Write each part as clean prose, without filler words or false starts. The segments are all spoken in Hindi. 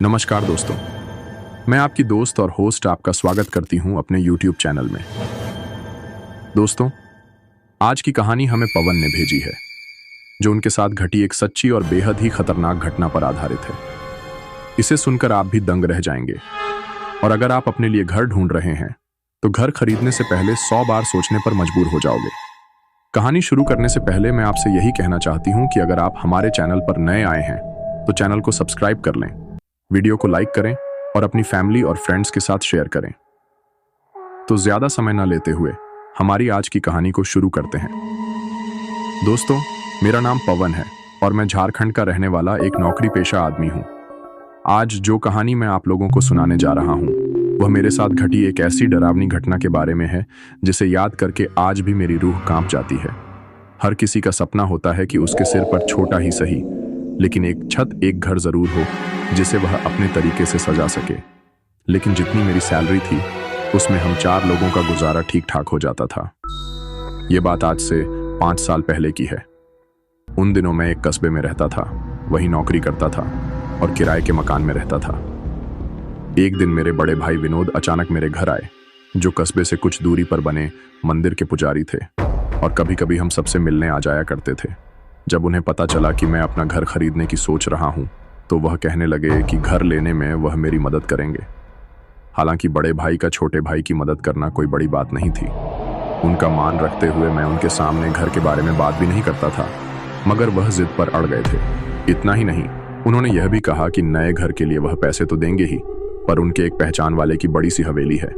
नमस्कार दोस्तों, मैं आपकी दोस्त और होस्ट आपका स्वागत करती हूं अपने YouTube चैनल में। दोस्तों, आज की कहानी हमें पवन ने भेजी है, जो उनके साथ घटी एक सच्ची और बेहद ही खतरनाक घटना पर आधारित है। इसे सुनकर आप भी दंग रह जाएंगे। और अगर आप अपने लिए घर ढूंढ रहे हैं तो घर खरीदने से पहले 100 बार सोचने पर मजबूर हो जाओगे। कहानी शुरू करने से पहले मैं आपसे यही कहना चाहती हूं कि अगर आप हमारे चैनल पर नए आए हैं तो चैनल को सब्सक्राइब कर लें, वीडियो को लाइक करें और अपनी फैमिली और फ्रेंड्स के साथ शेयर करें। तो ज्यादा समय न लेते हुए हमारी आज की कहानी को शुरू करते हैं। दोस्तों, मेरा नाम पवन है और मैं झारखंड का रहने वाला एक नौकरी पेशा आदमी हूं। आज जो कहानी मैं आप लोगों को सुनाने जा रहा हूं वह मेरे साथ घटी एक ऐसी डरावनी घटना के बारे में है जिसे याद करके आज भी मेरी रूह कांप जाती है। हर किसी का सपना होता है कि उसके सिर पर छोटा ही सही, लेकिन एक छत, एक घर जरूर हो जिसे वह अपने तरीके से सजा सके। लेकिन जितनी मेरी सैलरी थी उसमें हम 4 लोगों का गुजारा ठीक ठाक हो जाता था। ये बात आज से 5 साल पहले की है। उन दिनों मैं एक कस्बे में रहता था, वहीं नौकरी करता था और किराए के मकान में रहता था। एक दिन मेरे बड़े भाई विनोद अचानक मेरे घर आए, जो कस्बे से कुछ दूरी पर बने मंदिर के पुजारी थे और कभी कभी हम सबसे मिलने आ जाया करते थे। जब उन्हें पता चला कि मैं अपना घर खरीदने की सोच रहा हूं तो वह कहने लगे कि घर लेने में वह मेरी मदद करेंगे। हालांकि बड़े भाई का छोटे भाई की मदद करना कोई बड़ी बात नहीं थी। उनका मान रखते हुए मैं उनके सामने घर के बारे में बात भी नहीं करता था, मगर वह जिद पर अड़ गए थे। इतना ही नहीं, उन्होंने यह भी कहा कि नए घर के लिए वह पैसे तो देंगे ही, पर उनके एक पहचान वाले की बड़ी सी हवेली है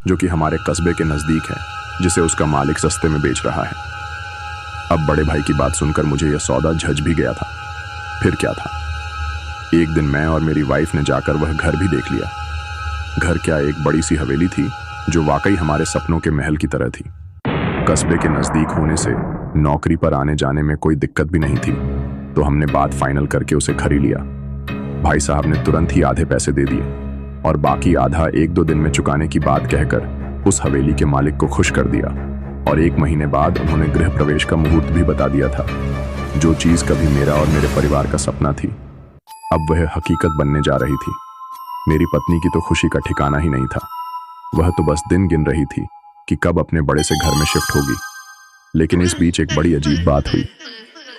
जो कि हमारे कस्बे के नजदीक है, जिसे उसका मालिक सस्ते में बेच रहा है। अब बड़े भाई की बात सुनकर मुझे यह सौदा झज भी गया था। फिर क्या था, एक दिन मैं और मेरी वाइफ ने जाकर वह घर भी देख लिया। घर क्या, एक बड़ी सी हवेली थी जो वाकई हमारे सपनों के महल की तरह थी। कस्बे के नजदीक होने से नौकरी पर आने जाने में कोई दिक्कत भी नहीं थी, तो हमने बात फाइनल करके उसे खरीद लिया। भाई साहब ने तुरंत ही आधे पैसे दे दिए और बाकी आधा 1-2 दिन में चुकाने की बात कहकर उस हवेली के मालिक को खुश कर दिया। और 1 महीने बाद उन्होंने गृह प्रवेश का मुहूर्त भी बता दिया था। जो चीज कभी मेरा और मेरे परिवार का सपना थी, अब वह हकीकत बनने जा रही थी। मेरी पत्नी की तो खुशी का ठिकाना ही नहीं था। वह तो बस दिन गिन रही थी कि कब अपने बड़े से घर में शिफ्ट होगी। लेकिन इस बीच एक बड़ी अजीब बात हुई।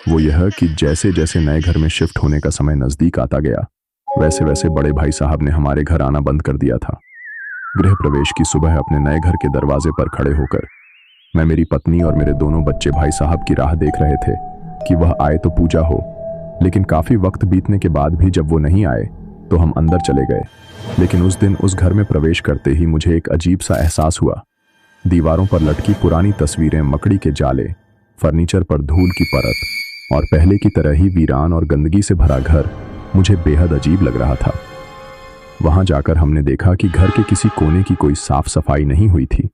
वो यह कि जैसे जैसे नए घर में शिफ्ट होने का समय नजदीक आता गया, वैसे वैसे बड़े भाई साहब ने हमारे घर आना बंद कर दिया था। गृह प्रवेश की सुबह अपने नए घर के दरवाजे पर खड़े होकर मैं, मेरी पत्नी और मेरे दोनों बच्चे भाई साहब की राह देख रहे थे कि वह आए तो पूजा हो। लेकिन काफी वक्त बीतने के बाद भी जब वो नहीं आए तो हम अंदर चले गए। लेकिन उस दिन उस घर में प्रवेश करते ही मुझे एक अजीब सा एहसास हुआ। दीवारों पर लटकी पुरानी तस्वीरें, मकड़ी के जाले, फर्नीचर पर धूल की परत और पहले की तरह ही वीरान और गंदगी से भरा घर मुझे बेहद अजीब लग रहा था। वहां जाकर हमने देखा कि घर के किसी कोने की कोई साफ सफाई नहीं हुई थी,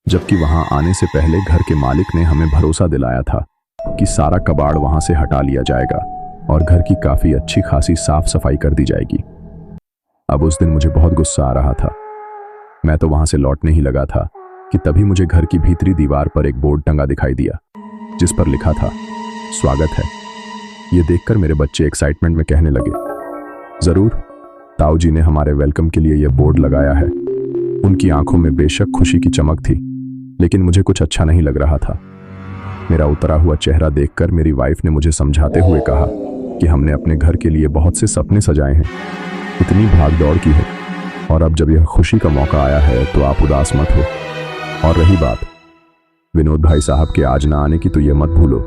जबकि वहां आने से पहले घर के मालिक ने हमें भरोसा दिलाया था कि सारा कबाड़ वहां से हटा लिया जाएगा और घर की काफी अच्छी खासी साफ सफाई कर दी जाएगी। अब उस दिन मुझे बहुत गुस्सा आ रहा था। मैं तो वहां से लौटने ही लगा था कि तभी मुझे घर की भीतरी दीवार पर एक बोर्ड टंगा दिखाई दिया, जिस पर लिखा था, स्वागत है। ये देखकर मेरे बच्चे एक्साइटमेंट में कहने लगे, जरूर, ताऊ जी ने हमारे वेलकम के लिए यह बोर्ड लगाया है। उनकी आंखों में बेशक खुशी की चमक थी, लेकिन मुझे कुछ अच्छा नहीं लग रहा था। मेरा उतरा हुआ चेहरा देखकर मेरी वाइफ ने मुझे समझाते हुए कहा कि हमने अपने घर के लिए बहुत से सपने सजाए हैं, इतनी भाग दौड़ की है, और अब जब यह खुशी का मौका आया है तो आप उदास मत हो। और रही बात विनोद भाई साहब के आज ना आने की, तो यह मत भूलो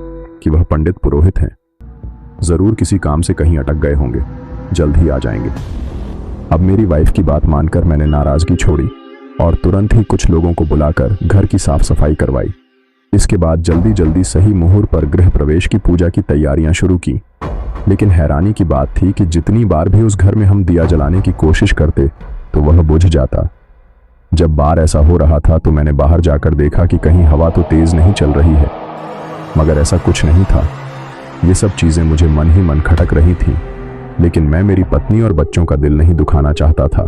कि वह पंडित पुरोहित हैं। जरूर किसी काम से कहीं अटक गए होंगे, जल्द ही आ जाएंगे। अब मेरी वाइफ की बात मानकर मैंने नाराजगी छोड़ी और तुरंत ही कुछ लोगों को बुलाकर घर की साफ सफाई करवाई। इसके बाद जल्दी जल्दी सही मुहूर्त पर गृह प्रवेश की पूजा की तैयारियां शुरू की। लेकिन हैरानी की बात थी कि जितनी बार भी उस घर में हम दिया जलाने की कोशिश करते तो वह बुझ जाता। जब बार ऐसा हो रहा था तो मैंने बाहर जाकर देखा कि कहीं हवा तो तेज नहीं चल रही है, मगर ऐसा कुछ नहीं था। ये सब चीजें मुझे मन ही मन खटक रही थी, लेकिन मैं मेरी पत्नी और बच्चों का दिल नहीं दुखाना चाहता था।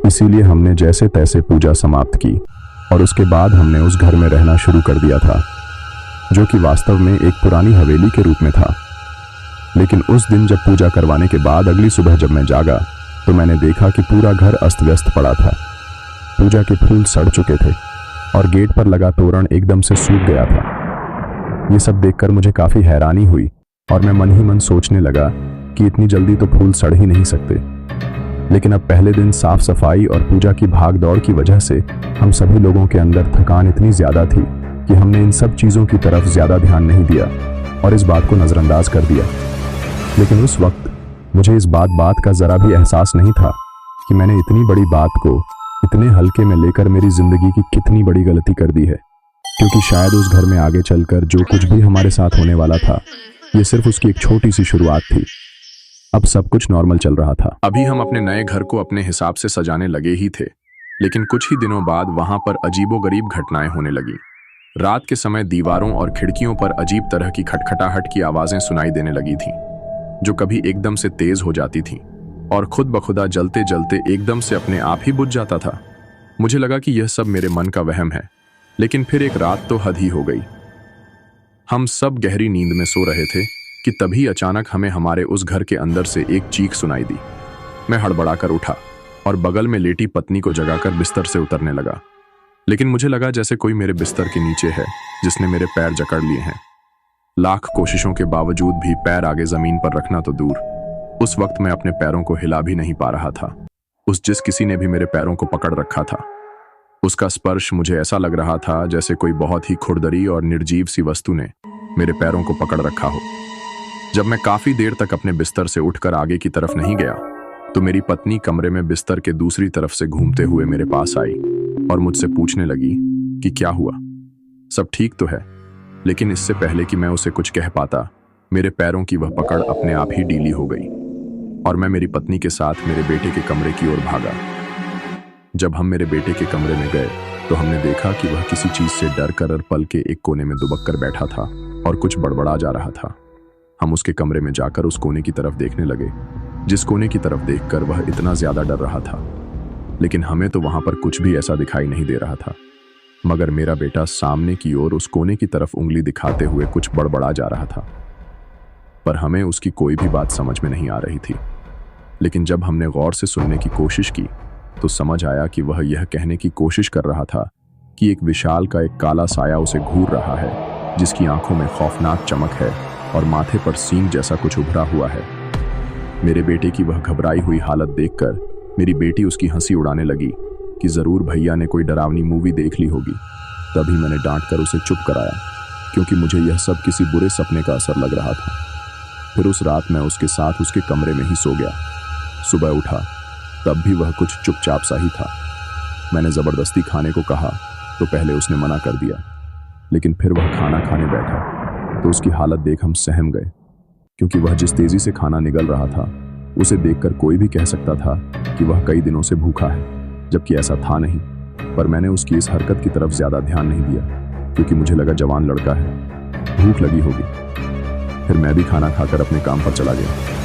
इसीलिए हमने जैसे तैसे पूजा समाप्त की और उसके बाद हमने उस घर में रहना शुरू कर दिया था, जो कि वास्तव में एक पुरानी हवेली के रूप में था। लेकिन उस दिन जब पूजा करवाने के बाद अगली सुबह जब मैं जागा तो मैंने देखा कि पूरा घर अस्त व्यस्त पड़ा था। पूजा के फूल सड़ चुके थे और गेट पर लगा तोरण एकदम से सूख गया था। ये सब देखकर मुझे काफी हैरानी हुई और मैं मन ही मन सोचने लगा कि इतनी जल्दी तो फूल सड़ ही नहीं सकते। लेकिन अब पहले दिन साफ सफाई और पूजा की भाग दौड़ की वजह से हम सभी लोगों के अंदर थकान इतनी ज्यादा थी कि हमने इन सब चीजों की तरफ ज्यादा ध्यान नहीं दिया और इस बात को नजरअंदाज कर दिया। लेकिन उस वक्त मुझे इस बात का जरा भी एहसास नहीं था कि मैंने इतनी बड़ी बात को इतने हल्के में लेकर मेरी जिंदगी की कितनी बड़ी गलती कर दी है। क्योंकि शायद उस घर में आगे चलकर जो कुछ भी हमारे साथ होने वाला था, ये सिर्फ उसकी एक छोटी सी शुरुआत थी। अब सब कुछ नॉर्मल चल रहा था। अभी हम अपने नए घर को अपने हिसाब से सजाने लगे ही थे, लेकिन कुछ ही दिनों बाद वहां पर अजीबोगरीब घटनाएं होने लगी। रात के समय दीवारों और खिड़कियों पर अजीब तरह की खटखटाहट की आवाजें सुनाई देने लगी थीं, जो कभी एकदम से तेज हो जाती थीं और खुद बखुदा जलते जलते एकदम से अपने आप ही बुझ जाता था। मुझे लगा कि यह सब मेरे मन का वहम है, लेकिन फिर एक रात तो हद ही हो गई। हम सब गहरी नींद में सो रहे थे कि तभी अचानक हमें हमारे उस घर के अंदर से एक चीख सुनाई दी। मैं हड़बड़ाकर उठा और बगल में लेटी पत्नी को जगाकर बिस्तर से उतरने लगा, लेकिन मुझे लगा जैसे कोई मेरे बिस्तर के नीचे है जिसने मेरे पैर जकड़ लिए हैं। लाख कोशिशों के बावजूद भी पैर आगे जमीन पर रखना तो दूर, उस वक्त मैं अपने पैरों को हिला भी नहीं पा रहा था। उस जिस किसी ने भी मेरे पैरों को पकड़ रखा था, उसका स्पर्श मुझे ऐसा लग रहा था जैसे कोई बहुत ही खुरदरी और निर्जीव सी वस्तु ने मेरे पैरों को पकड़ रखा हो। जब मैं काफी देर तक अपने बिस्तर से उठकर आगे की तरफ नहीं गया, तो मेरी पत्नी कमरे में बिस्तर के दूसरी तरफ से घूमते हुए मेरे पास आई और मुझसे पूछने लगी कि क्या हुआ, सब ठीक तो है। लेकिन इससे पहले कि मैं उसे कुछ कह पाता, मेरे पैरों की वह पकड़ अपने आप ही ढीली हो गई और मैं मेरी पत्नी के साथ मेरे बेटे के कमरे की ओर भागा। जब हम मेरे बेटे के कमरे में गए तो हमने देखा कि वह किसी चीज से डर कर पल के एक कोने में दुबक कर बैठा था और कुछ बड़बड़ा जा रहा था। हम उसके कमरे में जाकर उस कोने की तरफ देखने लगे, जिस कोने की तरफ देखकर वह इतना ज्यादा डर रहा था। लेकिन हमें तो वहां पर कुछ भी ऐसा दिखाई नहीं दे रहा था, मगर मेरा बेटा सामने की ओर उस कोने की तरफ उंगली दिखाते हुए कुछ बड़बड़ा जा रहा था। पर हमें उसकी कोई भी बात समझ में नहीं आ रही थी। लेकिन जब हमने गौर से सुनने की कोशिश की तो समझ आया कि वह यह कहने की कोशिश कर रहा था कि एक विशाल का एक काला साया उसे घूर रहा है, जिसकी आंखों में खौफनाक चमक है और माथे पर सींग जैसा कुछ उभरा हुआ है। मेरे बेटे की वह घबराई हुई हालत देखकर मेरी बेटी उसकी हंसी उड़ाने लगी कि जरूर भैया ने कोई डरावनी मूवी देख ली होगी। तभी मैंने डांट कर उसे चुप कराया, क्योंकि मुझे यह सब किसी बुरे सपने का असर लग रहा था। फिर उस रात मैं उसके साथ उसके कमरे में ही सो गया। सुबह उठा तब भी वह कुछ चुपचाप सा ही था। मैंने जबरदस्ती खाने को कहा तो पहले उसने मना कर दिया, लेकिन फिर वह खाना खाने बैठा तो उसकी हालत देख हम सहम गए, क्योंकि वह जिस तेजी से खाना निगल रहा था उसे देखकर कोई भी कह सकता था कि वह कई दिनों से भूखा है, जबकि ऐसा था नहीं। पर मैंने उसकी इस हरकत की तरफ ज्यादा ध्यान नहीं दिया, क्योंकि मुझे लगा जवान लड़का है, भूख लगी होगी। फिर मैं भी खाना खाकर अपने काम पर चला गया।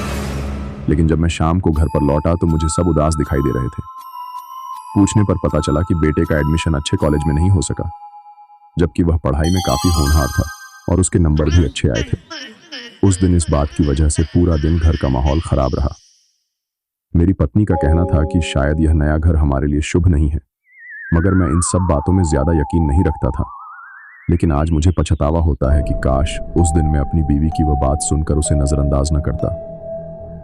लेकिन जब मैं शाम को घर पर लौटा तो मुझे सब उदास दिखाई दे रहे थे। पूछने पर पता चला कि बेटे का एडमिशन अच्छे कॉलेज में नहीं हो सका, जबकि वह पढ़ाई में काफी होनहार था और उसके नंबर भी अच्छे आए थे। उस दिन इस बात की वजह से पूरा दिन घर का माहौल खराब रहा। मेरी पत्नी का कहना था कि शायद यह नया घर हमारे लिए शुभ नहीं है, मगर मैं इन सब बातों में ज्यादा यकीन नहीं रखता था। लेकिन आज मुझे पछतावा होता है कि काश उस दिन मैं अपनी बीवी की वह बात सुनकर उसे नजरअंदाज न करता।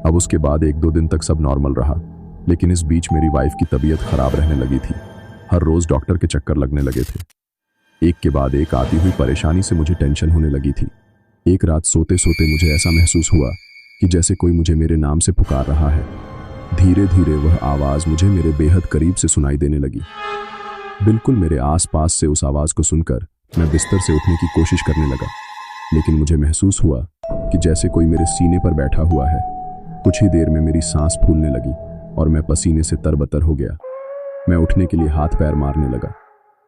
अब उसके बाद 1-2 दिन तक सब नॉर्मल रहा, लेकिन इस बीच मेरी वाइफ की तबीयत खराब रहने लगी थी। हर रोज डॉक्टर के चक्कर लगने लगे थे। एक के बाद एक आती हुई परेशानी से मुझे टेंशन होने लगी थी। एक रात सोते सोते मुझे ऐसा महसूस हुआ कि जैसे कोई मुझे मेरे नाम से पुकार रहा है। धीरे धीरे वह आवाज मुझे मेरे बेहद करीब से सुनाई देने लगी। बिल्कुल मेरे आसपास से उस आवाज को सुनकर मैं बिस्तर से उठने की कोशिश करने लगा, लेकिन मुझे महसूस हुआ कि जैसे कोई मेरे सीने पर बैठा हुआ है। कुछ ही देर में मेरी सांस फूलने लगी और मैं पसीने से तरबतर हो गया। मैं उठने के लिए हाथ पैर मारने लगा,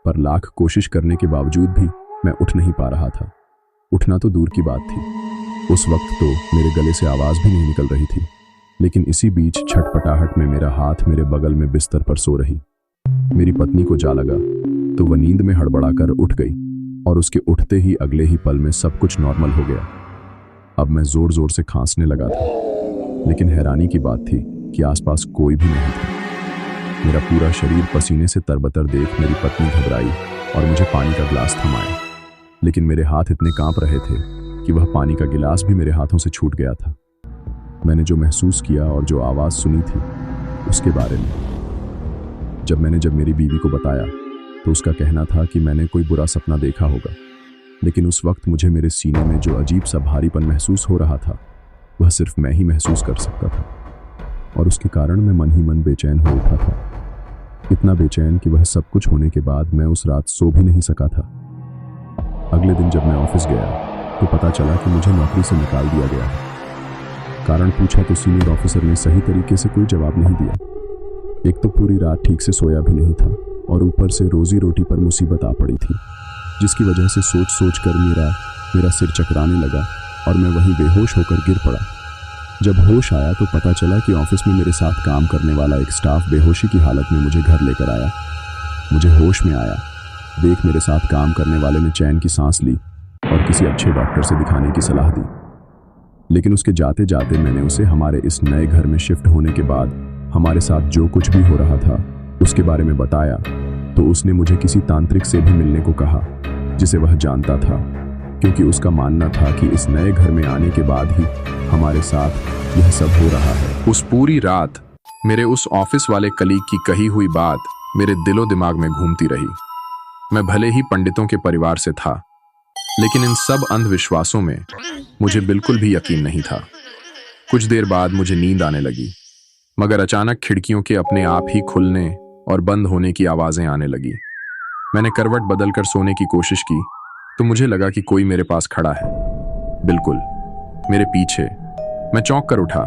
पर लाख कोशिश करने के बावजूद भी मैं उठ नहीं पा रहा था। उठना तो दूर की बात थी, उस वक्त तो मेरे गले से आवाज भी नहीं निकल रही थी। लेकिन इसी बीच छटपटाहट में मेरा हाथ मेरे बगल में बिस्तर पर सो रही मेरी पत्नी को जा लगा, तो वह नींद में हड़बड़ाकर उठ गई और उसके उठते ही अगले ही पल में सब कुछ नॉर्मल हो गया। अब मैं जोर जोर से खांसने लगा था, लेकिन हैरानी की बात थी कि आसपास कोई भी नहीं था। मेरा पूरा शरीर पसीने से तरबतर देख मेरी पत्नी घबराई और मुझे पानी का गिलास थमाया, लेकिन मेरे हाथ इतने कांप रहे थे कि वह पानी का गिलास भी मेरे हाथों से छूट गया था। मैंने जो महसूस किया और जो आवाज़ सुनी थी उसके बारे में जब मेरी बीवी को बताया तो उसका कहना था कि मैंने कोई बुरा सपना देखा होगा, लेकिन उस वक्त मुझे मेरे सीने में जो अजीब सा भारीपन महसूस हो रहा था वह सिर्फ मैं ही महसूस कर सकता था, और उसके कारण मैं मन ही मन बेचैन हो उठा था। इतना बेचैन कि वह सब कुछ होने के बाद मैं उस रात सो भी नहीं सका था। अगले दिन जब मैं ऑफिस गया तो पता चला कि मुझे नौकरी से निकाल दिया गया है। कारण पूछा तो सीनियर ऑफिसर ने सही तरीके से कोई जवाब नहीं दिया। एक तो पूरी रात ठीक से सोया भी नहीं था और ऊपर से रोजी रोटी पर मुसीबत आ पड़ी थी, जिसकी वजह से सोच सोच कर मेरा सिर चकराने लगा और मैं वहीं बेहोश होकर गिर पड़ा। जब होश आया तो पता चला कि ऑफिस में मेरे साथ काम करने वाला एक स्टाफ बेहोशी की हालत में मुझे घर लेकर आया। मुझे होश में आया देख मेरे साथ काम करने वाले ने चैन की सांस ली और किसी अच्छे डॉक्टर से दिखाने की सलाह दी, लेकिन उसके जाते जाते मैंने उसे हमारे इस नए घर में शिफ्ट होने के बाद हमारे साथ जो कुछ भी हो रहा था उसके बारे में बताया तो उसने मुझे किसी तांत्रिक से भी मिलने को कहा जिसे वह जानता था, क्योंकि उसका मानना था कि इस नए घर में आने के बाद ही हमारे साथ यह सब हो रहा है। उस पूरी रात मेरे उस ऑफिस वाले कलीग की कही हुई बात मेरे दिलो दिमाग में घूमती रही। मैं भले ही पंडितों के परिवार से था, लेकिन इन सब अंधविश्वासों में मुझे बिल्कुल भी यकीन नहीं था। कुछ देर बाद मुझे नींद आने लगी, मगर अचानक खिड़कियों के अपने आप ही खुलने और बंद होने की आवाजें आने लगी। मैंने करवट बदलकर सोने की कोशिश की तो मुझे लगा कि कोई मेरे पास खड़ा है, बिल्कुल मेरे पीछे। मैं चौंक कर उठा,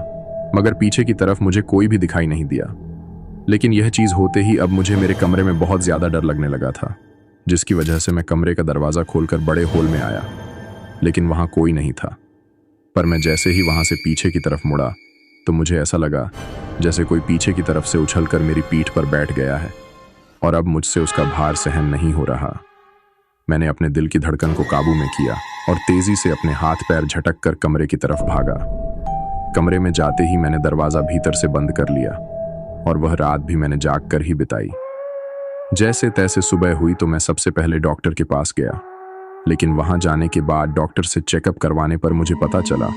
मगर पीछे की तरफ मुझे कोई भी दिखाई नहीं दिया। लेकिन यह चीज होते ही अब मुझे मेरे कमरे में बहुत ज्यादा डर लगने लगा था, जिसकी वजह से मैं कमरे का दरवाजा खोलकर बड़े हॉल में आया, लेकिन वहां कोई नहीं था। पर मैं जैसे ही वहां से पीछे की तरफ मुड़ा तो मुझे ऐसा लगा जैसे कोई पीछे की तरफ से उछलकर मेरी पीठ पर बैठ गया है और अब मुझसे उसका भार सहन नहीं हो रहा। मैंने अपने दिल की धड़कन को काबू में किया और तेजी से अपने हाथ पैर झटक कर कमरे की तरफ भागा। कमरे में जाते ही मैंने दरवाजा भीतर से बंद कर लिया और वह रात भी मैंने जाग कर ही बिताई। जैसे तैसे सुबह हुई तो मैं सबसे पहले डॉक्टर के पास गया, लेकिन वहां जाने के बाद डॉक्टर से चेकअप करवाने पर मुझे पता चला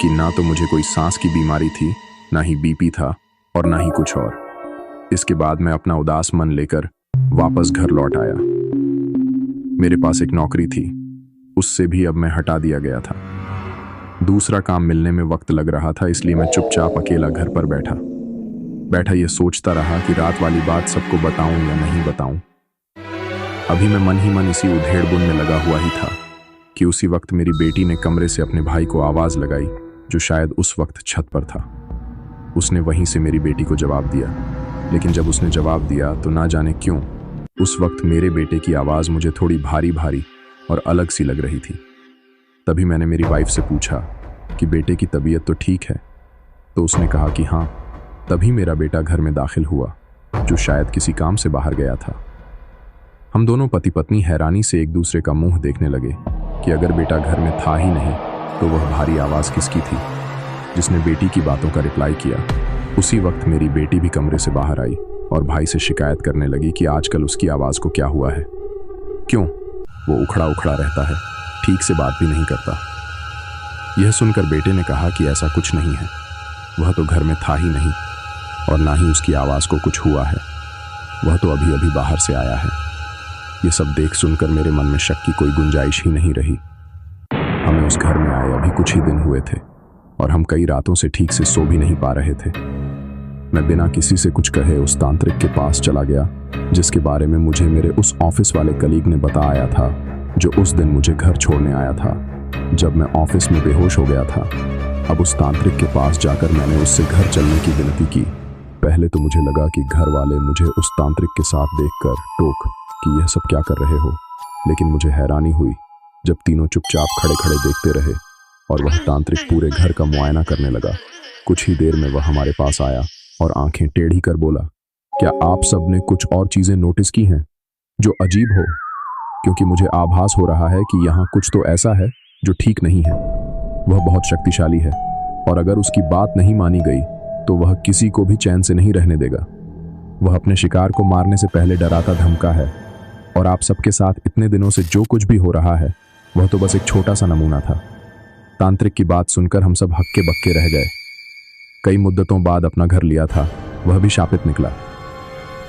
कि ना तो मुझे कोई सांस की बीमारी थी, ना ही बीपी था और ना ही कुछ और। इसके बाद मैं अपना उदास मन लेकर वापस घर लौट आया। मेरे पास एक नौकरी थी, उससे भी अब मैं हटा दिया गया था। दूसरा काम मिलने में वक्त लग रहा था, इसलिए मैं चुपचाप अकेला घर पर बैठा ये सोचता रहा कि रात वाली बात सबको बताऊं या नहीं बताऊं। अभी मैं मन ही मन इसी उधेड़-बुन में लगा हुआ ही था कि उसी वक्त मेरी बेटी ने कमरे से अपने भाई को आवाज लगाई, जो शायद उस वक्त छत पर था। उसने वहीं से मेरी बेटी को जवाब दिया, लेकिन जब उसने जवाब दिया तो ना जाने क्यों उस वक्त मेरे बेटे की आवाज मुझे थोड़ी भारी भारी और अलग सी लग रही थी। तभी मैंने मेरी वाइफ से पूछा कि बेटे की तबीयत तो ठीक है, तो उसने कहा कि हाँ। तभी मेरा बेटा घर में दाखिल हुआ, जो शायद किसी काम से बाहर गया था। हम दोनों पति पत्नी हैरानी से एक दूसरे का मुंह देखने लगे कि अगर बेटा घर में था ही नहीं तो वह भारी आवाज किसकी थी जिसने बेटी की बातों का रिप्लाई किया। उसी वक्त मेरी बेटी भी कमरे से बाहर आई और भाई से शिकायत करने लगी कि आजकल उसकी आवाज को क्या हुआ है, क्यों वो उखड़ा उखड़ा रहता है, ठीक से बात भी नहीं करता। यह सुनकर बेटे ने कहा कि ऐसा कुछ नहीं है, वह तो घर में था ही नहीं और ना ही उसकी आवाज को कुछ हुआ है, वह तो अभी अभी बाहर से आया है। ये सब देख सुनकर मेरे मन में शक की कोई गुंजाइश ही नहीं रही। हमें उस घर में आए अभी कुछ ही दिन हुए थे और हम कई रातों से ठीक से सो भी नहीं पा रहे थे। मैं बिना किसी से कुछ कहे उस तांत्रिक के पास चला गया, जिसके बारे में मुझे मेरे उस ऑफिस वाले कलीग ने बताया था, जो उस दिन मुझे घर छोड़ने आया था जब मैं ऑफिस में बेहोश हो गया था। अब उस तांत्रिक के पास जाकर मैंने उससे घर चलने की विनती की। पहले तो मुझे लगा कि घर वाले मुझे उस तांत्रिक के साथ देखकर टोक कि यह सब क्या कर रहे हो, लेकिन मुझे हैरानी हुई जब तीनों चुपचाप खड़े खड़े देखते रहे और वह तांत्रिक पूरे घर का मुआयना करने लगा। कुछ ही देर में वह हमारे पास आया और आंखें टेढ़ी कर बोला, क्या आप सब ने कुछ और चीजें नोटिस की हैं जो अजीब हो? क्योंकि मुझे आभास हो रहा है कि यहाँ कुछ तो ऐसा है जो ठीक नहीं है। वह बहुत शक्तिशाली है और अगर उसकी बात नहीं मानी गई तो वह किसी को भी चैन से नहीं रहने देगा। वह अपने शिकार को मारने से पहले डराता धमका है, और आप सबके साथ इतने दिनों से जो कुछ भी हो रहा है वह तो बस एक छोटा सा नमूना था। तांत्रिक की बात सुनकर हम सब हक्के बक्के रह गए। कई मुद्दतों बाद अपना घर लिया था, वह भी शापित निकला।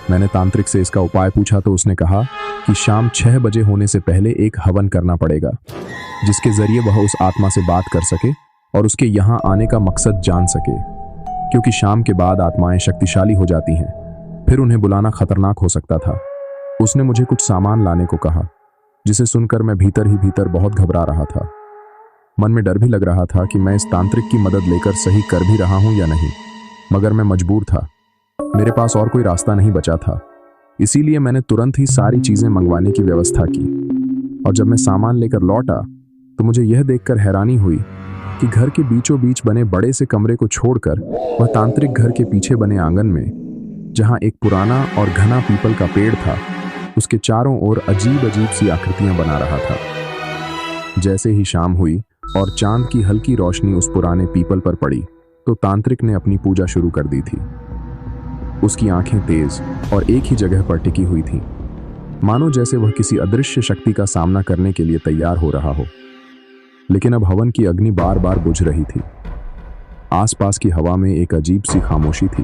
मैंने तांत्रिक से इसका उपाय पूछा तो उसने कहा कि शाम 6 बजे होने से पहले एक हवन करना पड़ेगा, जिसके जरिए वह उस आत्मा से बात कर सके और उसके यहाँ आने का मकसद जान सके, क्योंकि शाम के बाद आत्माएं शक्तिशाली हो जाती हैं, फिर उन्हें बुलाना खतरनाक हो सकता था। उसने मुझे कुछ सामान लाने को कहा, जिसे सुनकर मैं भीतर ही भीतर बहुत घबरा रहा था। मन में डर भी लग रहा था कि मैं इस तांत्रिक की मदद लेकर सही कर भी रहा हूं या नहीं, मगर मैं मजबूर था। मेरे पास और कोई रास्ता नहीं बचा था, इसीलिए मैंने तुरंत ही सारी चीजें मंगवाने की व्यवस्था की। और जब मैं सामान लेकर लौटा तो मुझे यह देखकर हैरानी हुई कि घर के बीचों बीच बने बड़े से कमरे को छोड़कर वह तांत्रिक घर के पीछे बने आंगन में, जहां एक पुराना और घना पीपल का पेड़ था, उसके चारों ओर अजीब अजीब सी आकृतियां बना रहा था। जैसे ही शाम हुई और चांद की हल्की रोशनी उस पुराने पीपल पर पड़ी तो तांत्रिक ने अपनी पूजा शुरू कर दी थी। उसकी आंखें तेज और एक ही जगह पर टिकी हुई थीं, मानो जैसे वह किसी अदृश्य शक्ति का सामना करने के लिए तैयार हो रहा हो। लेकिन अब हवन की अग्नि बार बार बुझ रही थी। आसपास की हवा में एक अजीब सी खामोशी थी,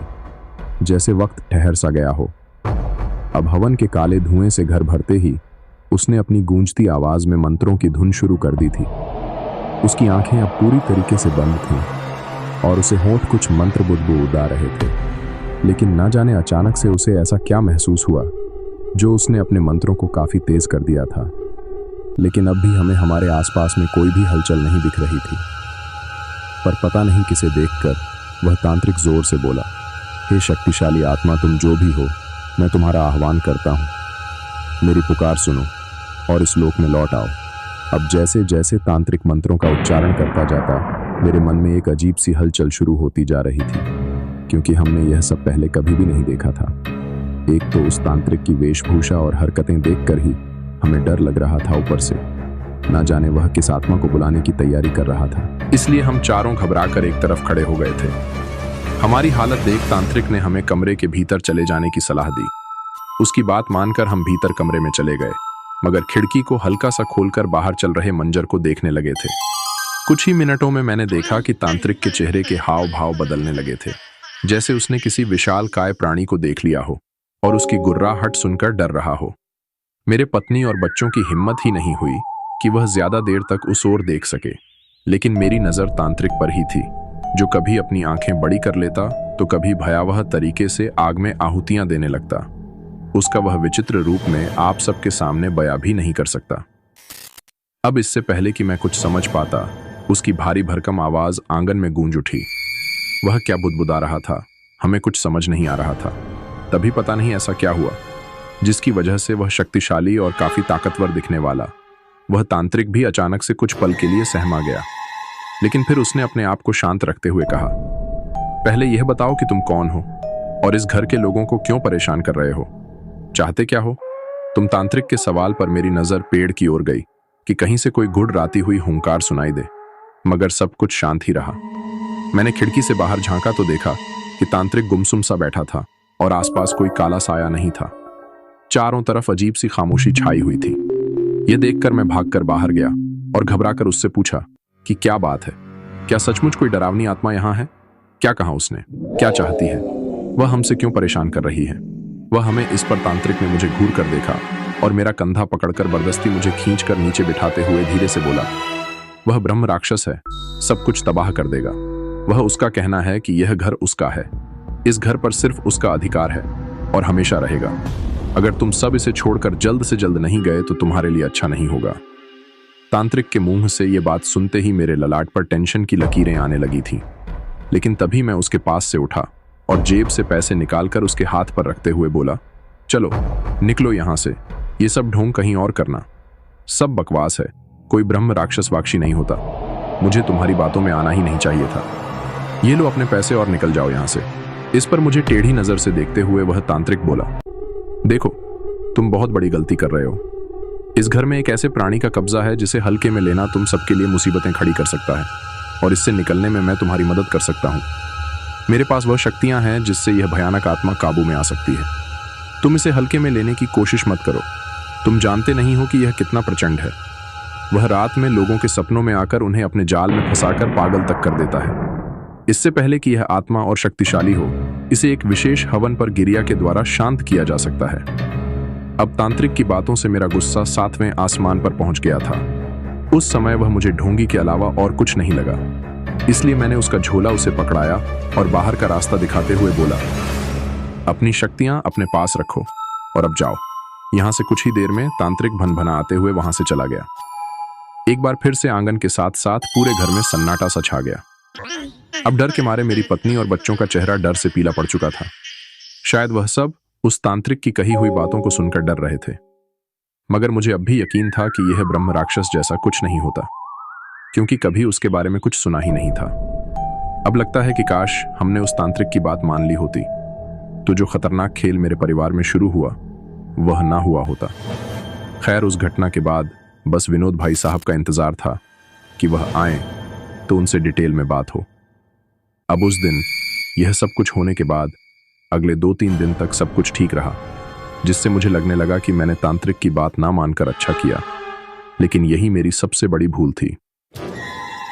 जैसे वक्त ठहर सा गया हो। अब हवन के काले धुएं से घर भरते ही उसने अपनी गूंजती आवाज में मंत्रों की धुन शुरू कर दी थी। उसकी आंखें अब पूरी तरीके से बंद थीं और उसे होंठ कुछ मंत्र बुदबुदा रहे थे। लेकिन न जाने अचानक से उसे ऐसा क्या महसूस हुआ जो उसने अपने मंत्रों को काफी तेज कर दिया था। लेकिन अब भी हमें हमारे आसपास में कोई भी हलचल नहीं दिख रही थी। पर पता नहीं किसे देखकर वह तांत्रिक जोर से बोला, हे शक्तिशाली आत्मा, तुम जो भी हो, मैं तुम्हारा आह्वान करता हूं। मेरी पुकार सुनो और इस लोक में लौट आओ। अब जैसे जैसे तांत्रिक मंत्रों का उच्चारण करता जाता, मेरे मन में एक अजीब सी हलचल शुरू होती जा रही थी, क्योंकि हमने यह सब पहले कभी भी नहीं देखा था। एक तो उस तांत्रिक की वेशभूषा और हरकतें देखकर ही हमें डर लग रहा था, ऊपर से न जाने वह किस आत्मा को बुलाने की तैयारी कर रहा था। इसलिए हम चारों घबराकर एक तरफ खड़े हो गए थे। हमारी हालत देख तांत्रिक ने हमें कमरे के भीतर चले जाने की सलाह दी। उसकी बात मानकर हम भीतर कमरे में चले गए, मगर खिड़की को हल्का सा खोलकर बाहर चल रहे मंजर को देखने लगे थे। कुछ ही मिनटों में मैंने देखा कि तांत्रिक के चेहरे के हाव भाव बदलने लगे थे, जैसे उसने किसी विशाल काय प्राणी को देख लिया हो और उसकी गुर्राहट सुनकर डर रहा हो। मेरे पत्नी और बच्चों की हिम्मत ही नहीं हुई कि वह ज्यादा देर तक उस ओर देख सके, लेकिन मेरी नजर तांत्रिक पर ही थी, जो कभी अपनी आंखें बड़ी कर लेता तो कभी भयावह तरीके से आग में आहुतियां देने लगता। उसका वह विचित्र रूप मैं आप सबके सामने बयां भी नहीं कर सकता। अब इससे पहले कि मैं कुछ समझ पाता, उसकी भारी भरकम आवाज आंगन में गूंज उठी। वह क्या बुदबुदा रहा था, हमें कुछ समझ नहीं आ रहा था। तभी पता नहीं ऐसा क्या हुआ जिसकी वजह से वह शक्तिशाली और काफी ताकतवर दिखने वाला वह तांत्रिक भी अचानक से कुछ पल के लिए सहमा गया। लेकिन फिर उसने अपने आप को शांत रखते हुए कहा, पहले यह बताओ कि तुम कौन हो और इस घर के लोगों को क्यों परेशान कर रहे हो? चाहते क्या हो? तुम तांत्रिक के सवाल पर मेरी नजर पेड़ की ओर गई कि कहीं से कोई गुड़राती हुई हुंकार सुनाई दे, मगर सब कुछ शांत ही रहा। मैंने खिड़की से बाहर झांका तो देखा कि तांत्रिक गुमसुम सा बैठा था और आसपास कोई काला साया नहीं था। चारों तरफ अजीब सी खामोशी छाई हुई थी। यह देखकर मैं भागकर बाहर गया और घबराकर उससे पूछा कि क्या बात है, क्या सचमुच कोई डरावनी आत्मा यहाँ है? क्या कहा उसने? क्या चाहती है? वह हमसे क्यों परेशान कर रही है? वह हमें इस पर तांत्रिक ने मुझे घूर कर देखा और मेरा कंधा पकड़कर बर्दस्ती मुझे खींचकर नीचे बिठाते हुए धीरे से बोला, वह ब्रह्म राक्षस है, सब कुछ तबाह कर देगा। वह उसका कहना है कि यह घर उसका है, इस घर पर सिर्फ उसका अधिकार है और हमेशा रहेगा। अगर तुम सब इसे छोड़कर जल्द से जल्द नहीं गए तो तुम्हारे लिए अच्छा नहीं होगा। तांत्रिक के मुंह से यह बात सुनते ही मेरे ललाट पर टेंशन की लकीरें आने लगी थीं। लेकिन तभी मैं उसके पास से उठा और जेब से पैसे निकालकर उसके हाथ पर रखते हुए बोला, चलो निकलो यहां से, ये सब ढोंग कहीं और करना। सब बकवास है, कोई ब्रह्म राक्षस वाक्षी नहीं होता। मुझे तुम्हारी बातों में आना ही नहीं चाहिए था। ये लो अपने पैसे और निकल जाओ यहां से। इस पर मुझे टेढ़ी नजर से देखते हुए वह तांत्रिक बोला, देखो तुम बहुत बड़ी गलती कर रहे हो। इस घर में एक ऐसे प्राणी का कब्जा है जिसे हल्के में लेना तुम सबके लिए मुसीबतें खड़ी कर सकता है, और इससे निकलने में मैं तुम्हारी मदद कर सकता हूं। मेरे पास वह शक्तियां हैं जिससे यह भयानक आत्मा काबू में आ सकती है। तुम इसे हल्के में लेने की कोशिश मत करो। तुम जानते नहीं हो कि यह कितना प्रचंड है। वह रात में लोगों के सपनों में आकर उन्हें अपने जाल में फंसाकर पागल तक कर देता है। इससे पहले कि यह आत्मा और शक्तिशाली हो, इसे एक विशेष हवन पर गिरिया के द्वारा शांत किया जा सकता है। अब तांत्रिक की बातों से मेरा गुस्सा 7वें आसमान पर पहुंच गया था। उस समय वह मुझे ढोंगी के अलावा और कुछ नहीं लगा। इसलिए मैंने उसका झोला उसे पकड़ाया और बाहर का रास्ता दिखाते हुए बोला, अपनी शक्तियां अपने पास रखो और अब जाओ। यहां से कुछ ही देर में तांत्रिक भनभना आते हुए वहां से चला गया। एक बार फिर से आंगन के साथ साथ पूरे घर में सन्नाटा सा छा गया। अब डर के मारे मेरी पत्नी और बच्चों का चेहरा डर से पीला पड़ चुका था। शायद वह सब उस तांत्रिक की कही हुई बातों को सुनकर डर रहे थे, मगर मुझे अब भी यकीन था कि यह ब्रह्म राक्षस जैसा कुछ नहीं होता, क्योंकि कभी उसके बारे में कुछ सुना ही नहीं था। अब लगता है कि काश हमने उस तांत्रिक की बात मान ली होती, तो जो खतरनाक खेल मेरे परिवार में शुरू हुआ वह ना हुआ होता। खैर, उस घटना के बाद बस विनोद भाई साहब का इंतजार था कि वह आए तो उनसे डिटेल में बात हो। अब उस दिन यह सब कुछ होने के बाद अगले 2-3 दिन तक सब कुछ ठीक रहा, जिससे मुझे लगने लगा कि मैंने तांत्रिक की बात ना मानकर अच्छा किया। लेकिन यही मेरी सबसे बड़ी भूल थी।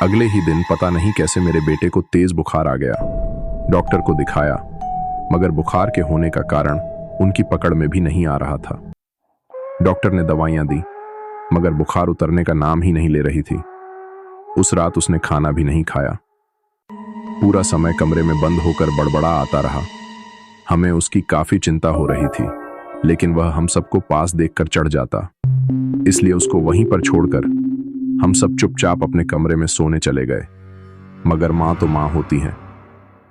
अगले ही दिन पता नहीं कैसे मेरे बेटे को तेज बुखार आ गया। डॉक्टर को दिखाया, मगर बुखार के होने का कारण उनकी पकड़ में भी नहीं आ रहा था। डॉक्टर ने दवाइयां दी, मगर बुखार उतरने का नाम ही नहीं ले रही थी। उस रात उसने खाना भी नहीं खाया। पूरा समय कमरे में बंद होकर बड़बड़ा आता रहा। हमें उसकी काफी चिंता हो रही थी, लेकिन वह हम सबको पास देखकर चढ़ जाता। इसलिए उसको वहीं पर छोड़कर हम सब चुपचाप अपने कमरे में सोने चले गए। मगर माँ तो माँ होती है।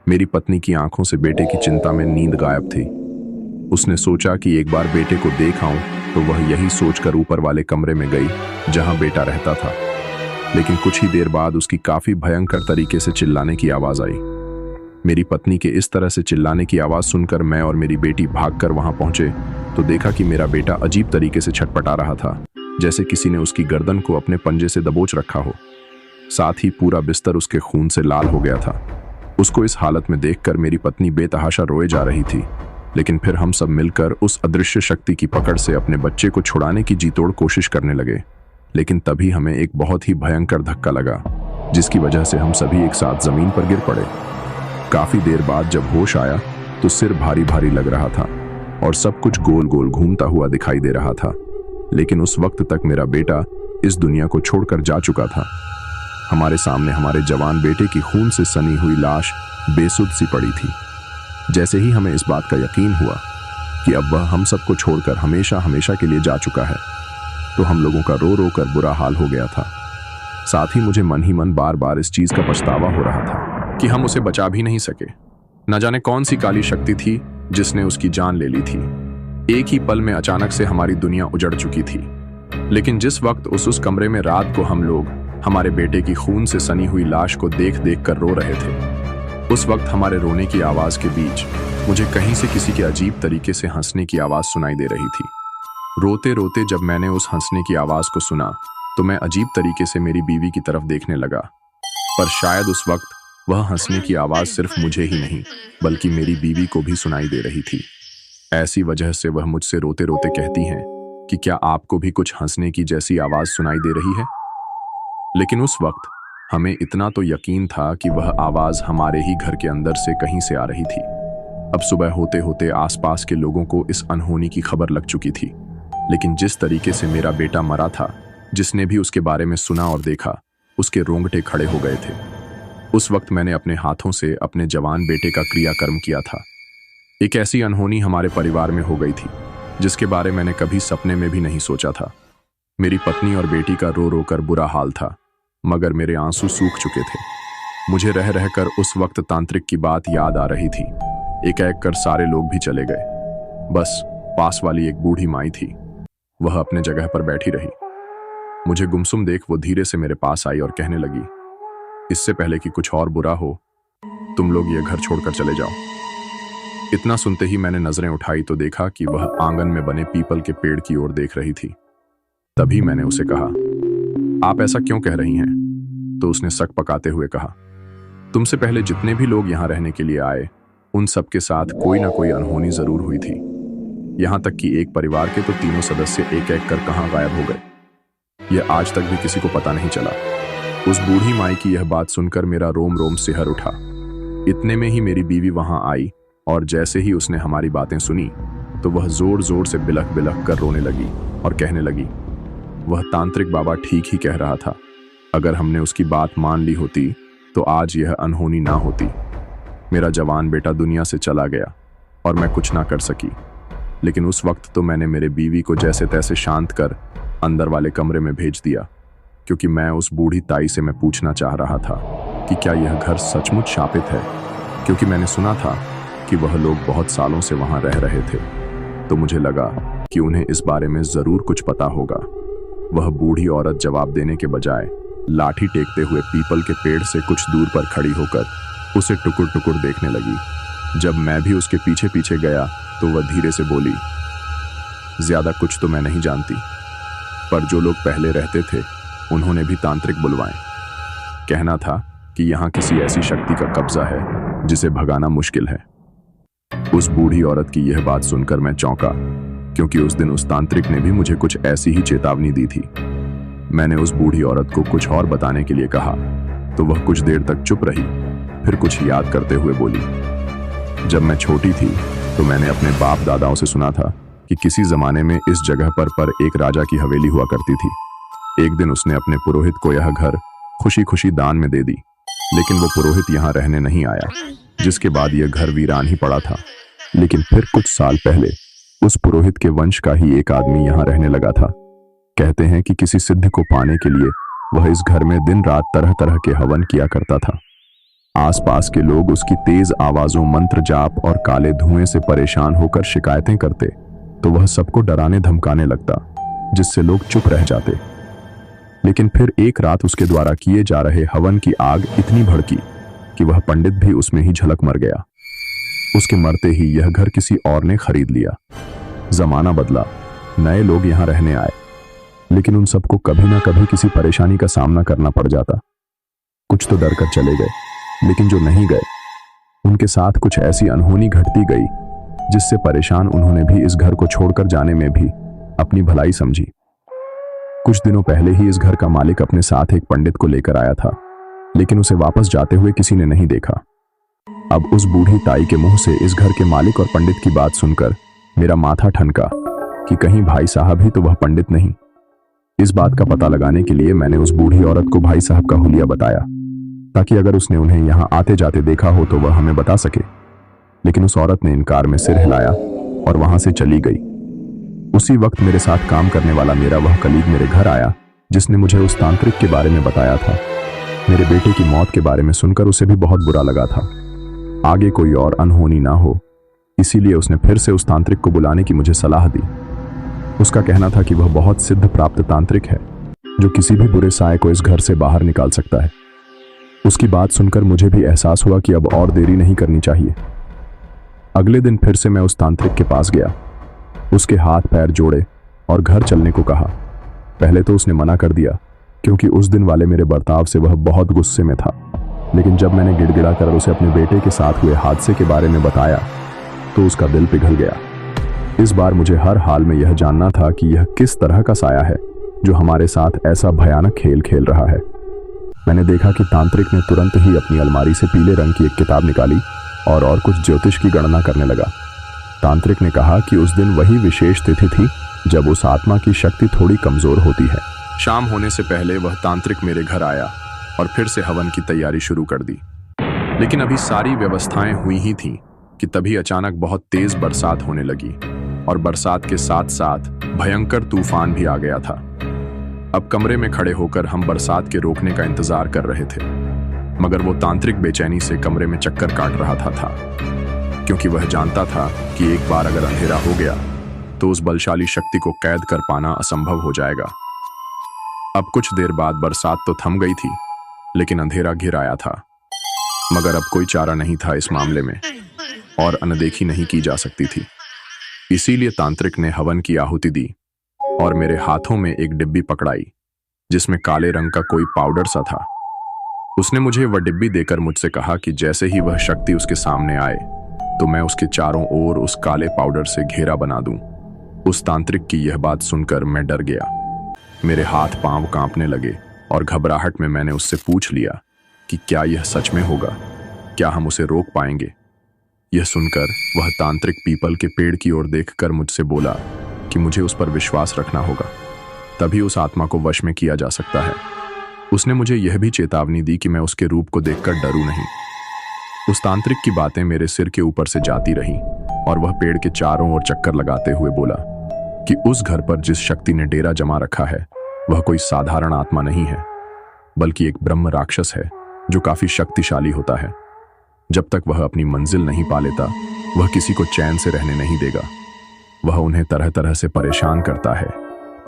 मेरी पत्नी की आंखों से बेटे की चिंता में नींद गायब थी। उसने सोचा कि एक बार बेटे को देख आऊं, तो वह यही सोचकर ऊपर वाले कमरे में गई जहां बेटा रहता था। लेकिन कुछ ही देर बाद उसकी काफी भयंकर तरीके से चिल्लाने की आवाज आई। मेरी पत्नी के इस तरह से चिल्लाने की आवाज सुनकर मैं और मेरी बेटी भागकर वहां पहुंचे तो देखा कि मेरा बेटा अजीब तरीके से छटपटा रहा था, जैसे किसी ने उसकी गर्दन को अपने पंजे से दबोच रखा हो। साथ ही पूरा बिस्तर उसके खून से लाल हो गया था। उसको इस हालत में देखकर मेरी पत्नी बेतहाशा रोए जा रही थी। लेकिन फिर हम सब मिलकर उस अदृश्य शक्ति की पकड़ से अपने बच्चे को छुड़ाने की जीतोड़ कोशिश करने लगे। लेकिन तभी हमें एक बहुत ही भयंकर धक्का लगा, जिसकी वजह से हम सभी एक साथ जमीन पर गिर पड़े। काफी देर बाद जब होश आया तो सिर भारी भारी लग रहा था और सब कुछ गोल गोल घूमता हुआ दिखाई दे रहा था। लेकिन उस वक्त तक मेरा बेटा इस दुनिया को छोड़कर जा चुका था। हमारे सामने हमारे जवान बेटे की खून से सनी हुई लाश बेसुध सी पड़ी थी। जैसे ही हमें इस बात का यकीन हुआ कि अब वह हम सबको छोड़कर हमेशा हमेशा के लिए जा चुका है, तो हम लोगों का रो रो कर बुरा हाल हो गया था। साथ ही मुझे मन ही मन बार बार इस चीज का पछतावा हो रहा था कि हम उसे बचा भी नहीं सके। न जाने कौन सी काली शक्ति थी जिसने उसकी जान ले ली थी। एक ही पल में अचानक से हमारी दुनिया उजड़ चुकी थी। लेकिन जिस वक्त उस कमरे में रात को हम लोग हमारे बेटे की खून से सनी हुई लाश को देख देख कर रो रहे थे, उस वक्त हमारे रोने की आवाज के बीच मुझे कहीं से किसी के अजीब तरीके से हंसने की आवाज सुनाई दे रही थी। रोते रोते जब मैंने उस हंसने की आवाज को सुना तो मैं अजीब तरीके से मेरी बीवी की तरफ देखने लगा। पर शायद उस वक्त वह हंसने की आवाज सिर्फ मुझे ही नहीं बल्कि मेरी बीवी को भी सुनाई दे रही थी। ऐसी वजह से वह मुझसे रोते रोते कहती हैं कि क्या आपको भी कुछ हंसने की जैसी आवाज सुनाई दे रही है। लेकिन उस वक्त हमें इतना तो यकीन था कि वह आवाज हमारे ही घर के अंदर से कहीं से आ रही थी। अब सुबह होते होते आसपास के लोगों को इस अनहोनी की खबर लग चुकी थी। लेकिन जिस तरीके से मेरा बेटा मरा था, जिसने भी उसके बारे में सुना और देखा, उसके रोंगटे खड़े हो गए थे। उस वक्त मैंने अपने हाथों से अपने जवान बेटे का क्रियाकर्म किया था। एक ऐसी अनहोनी हमारे परिवार में हो गई थी जिसके बारे मैंने कभी सपने में भी नहीं सोचा था। मेरी पत्नी और बेटी का रो रो कर बुरा हाल था, मगर मेरे आंसू सूख चुके थे। मुझे रह रहकर उस वक्त तांत्रिक की बात याद आ रही थी। एक एक कर सारे लोग भी चले गए। बस पास वाली एक बूढ़ी माई थी, वह अपने जगह पर बैठी रही। मुझे गुमसुम देख वो धीरे से मेरे पास आई और कहने लगी, इससे पहले कि कुछ और बुरा हो, तुम लोग ये घर छोड़कर चले जाओ। इतना सुनते ही मैंने नजरें उठाई तो देखा कि वह आंगन में बने पीपल के पेड़ की ओर देख रही थी। तभी मैंने उसे कहा, आप ऐसा क्यों कह रही हैं? तो उसने सक पकाते हुए कहा, तुमसे पहले जितने भी लोग यहाँ रहने के लिए आए, उन सब के साथ कोई ना कोई अनहोनी जरूर हुई थी। यहाँ तक कि एक परिवार के तो तीनों सदस्य एक एक कर कहाँ गायब हो गए, यह आज तक भी किसी को पता नहीं चला। उस बूढ़ी माई की यह बात सुनकर मेरा रोम रोम सिहर उठा। इतने में ही मेरी बीवी वहां आई और जैसे ही उसने हमारी बातें सुनी तो वह जोर जोर से बिलख बिलख कर रोने लगी और कहने लगी, वह तांत्रिक बाबा ठीक ही कह रहा था। अगर हमने उसकी बात मान ली होती तो आज यह अनहोनी ना होती। मेरा जवान बेटा दुनिया से चला गया और मैं कुछ ना कर सकी। लेकिन उस वक्त तो मैंने मेरे बीवी को जैसे तैसे शांत कर अंदर वाले कमरे में भेज दिया, क्योंकि मैं उस बूढ़ी ताई से मैं पूछना चाह रहा था कि क्या यह घर सचमुच शापित है, क्योंकि मैंने सुना था कि वह लोग बहुत सालों से वहां रह रहे थे। तो मुझे लगा कि उन्हें इस बारे में जरूर कुछ पता होगा। वह बूढ़ी औरत जवाब देने के बजाय लाठी टेकते हुए पीपल के पेड़ से कुछ दूर पर खड़ी होकर उसे टुकुर टुकुर देखने लगी। जब मैं भी उसके पीछे पीछे गया तो वह धीरे से बोली, ज्यादा कुछ तो मैं नहीं जानती, पर जो लोग पहले रहते थे उन्होंने भी तांत्रिक बुलवाए। कहना था कि यहाँ किसी ऐसी शक्ति का कब्जा है जिसे भगाना मुश्किल है। उस बूढ़ी औरत की यह बात सुनकर मैं चौंका, क्योंकि उस दिन उस तांत्रिक ने भी मुझे कुछ ऐसी ही चेतावनी दी थी। मैंने उस बूढ़ी औरत को कुछ और बताने के लिए कहा तो वह कुछ देर तक चुप रही, फिर कुछ याद करते हुए बोली, जब मैं छोटी थी तो मैंने अपने बाप दादाओं से सुना था कि किसी जमाने में इस जगह पर एक राजा की हवेली हुआ करती थी। एक दिन उसने अपने पुरोहित को यह घर खुशी खुशी दान में दे दी, लेकिन वो पुरोहित यहाँ रहने नहीं आया, जिसके बाद यह घर वीरान ही पड़ा था। लेकिन फिर कुछ साल पहले उस पुरोहित के वंश का ही एक आदमी यहाँ रहने लगा था। कहते हैं कि किसी सिद्ध को पाने के लिए वह इस घर में दिन रात तरह तरह के हवन किया करता था। आसपास के लोग उसकी तेज आवाजों, मंत्र जाप और काले धुएं से परेशान होकर शिकायतें करते तो वह सबको डराने धमकाने लगता, जिससे लोग चुप रह जाते। लेकिन फिर एक रात उसके द्वारा किए जा रहे हवन की आग इतनी भड़की कि वह पंडित भी उसमें ही झलक मर गया। उसके मरते ही यह घर किसी और ने खरीद लिया। जमाना बदला, नए लोग यहाँ रहने आए, लेकिन उन सबको कभी ना कभी किसी परेशानी का सामना करना पड़ जाता। कुछ तो डर कर चले गए, लेकिन जो नहीं गए उनके साथ कुछ ऐसी अनहोनी घटती गई जिससे परेशान उन्होंने भी इस घर को छोड़कर जाने में भी अपनी भलाई समझी। कुछ दिनों पहले ही इस घर का मालिक अपने साथ एक पंडित को लेकर आया था, लेकिन उसे वापस जाते हुए किसी ने नहीं देखा। अब उस बूढ़ी ताई के मुंह से इस घर के मालिक और पंडित की बात सुनकर मेरा माथा ठनका कि कहीं भाई साहब ही तो वह पंडित नहीं। इस बात का पता लगाने के लिए मैंने उस बूढ़ी औरत को भाई साहब का हुलिया बताया, ताकि अगर उसने उन्हें यहाँ आते जाते देखा हो तो वह हमें बता सके। लेकिन उस औरत ने इनकार में सिर हिलाया और वहां से चली गई। उसी वक्त मेरे साथ काम करने वाला मेरा वह कलीग मेरे घर आया, जिसने मुझे उस तांत्रिक के बारे में बताया था। मेरे बेटे की मौत के बारे में सुनकर उसे भी बहुत बुरा लगा था। आगे कोई और अनहोनी ना हो, इसीलिए उसने फिर से उस तांत्रिक को बुलाने की मुझे सलाह दी। उसका कहना था कि वह बहुत सिद्ध प्राप्त तांत्रिक है, जो किसी भी बुरे साए को इस घर से बाहर निकाल सकता है। उसकी बात सुनकर मुझे भी एहसास हुआ कि अब और देरी नहीं करनी चाहिए। अगले दिन फिर से मैं उस तांत्रिक के पास गया, उसके हाथ पैर जोड़े और घर चलने को कहा। पहले तो उसने मना कर दिया, क्योंकि उस दिन वाले मेरे बर्ताव से वह बहुत गुस्से में था। लेकिन जब मैंने गिड़गिड़ा कर उसे अपने बेटे के साथ हुए हादसे के बारे में बताया तो उसका दिल पिघल गया। इस बार मुझे हर हाल में यह जानना था कि यह किस तरह का साया है जो हमारे साथ ऐसा भयानक खेल खेल रहा है। मैंने देखा कि तांत्रिक ने तुरंत ही अपनी अलमारी से पीले रंग की एक किताब निकाली और कुछ ज्योतिष की गणना करने लगा। तांत्रिक ने कहा कि उस दिन वही विशेष तिथि थी जब उस आत्मा की शक्ति थोड़ी कमजोर होती है। शाम होने से पहले वह तांत्रिक मेरे घर आया और फिर से हवन की तैयारी शुरू कर दी। लेकिन अभी सारी व्यवस्थाएं हुई ही थीं कि तभी अचानक बहुत तेज बरसात होने लगी और बरसात के साथ साथ भयंकर तूफान भी आ गया था। अब कमरे में खड़े होकर हम बरसात के रोकने का इंतजार कर रहे थे, मगर वो तांत्रिक बेचैनी से कमरे में चक्कर काट रहा था, क्योंकि वह जानता था कि एक बार अगर अंधेरा हो गया तो उस बलशाली शक्ति को कैद कर पाना असंभव हो जाएगा। अब कुछ देर बाद बरसात तो थम गई थी, लेकिन अंधेरा घिर आया था। मगर अब कोई चारा नहीं था इस मामले में और अनदेखी नहीं की जा सकती थी। इसीलिए तांत्रिक ने हवन की आहुति दी और मेरे हाथों में एक डिब्बी पकड़ाई जिसमें काले रंग का कोई पाउडर सा था। उसने मुझे वह डिब्बी देकर मुझसे कहा कि जैसे ही वह शक्ति उसके सामने आए तो मैं उसके चारों ओर उस काले पाउडर से घेरा बना दूं। उस तांत्रिक की यह बात सुनकर मैं डर गया। मेरे हाथ पांव कांपने लगे और घबराहट में मैंने उससे पूछ लिया कि क्या यह सच में होगा, क्या हम उसे रोक पाएंगे। यह सुनकर वह तांत्रिक पीपल के पेड़ की ओर देखकर मुझसे बोला कि मुझे उस पर विश्वास रखना होगा, तभी उस आत्मा को वश में किया जा सकता है। उसने मुझे यह भी चेतावनी दी कि मैं उसके रूप को देखकर डरूं नहीं। उस तांत्रिक की बातें मेरे सिर के ऊपर से जाती रहीं और वह पेड़ के चारों ओर चक्कर लगाते हुए बोला कि उस घर पर जिस शक्ति ने डेरा जमा रखा है वह कोई साधारण आत्मा नहीं है, बल्कि एक ब्रह्म राक्षस है जो काफी शक्तिशाली होता है। जब तक वह अपनी मंजिल नहीं पा लेता वह किसी को चैन से रहने नहीं देगा। वह उन्हें तरह तरह से परेशान करता है,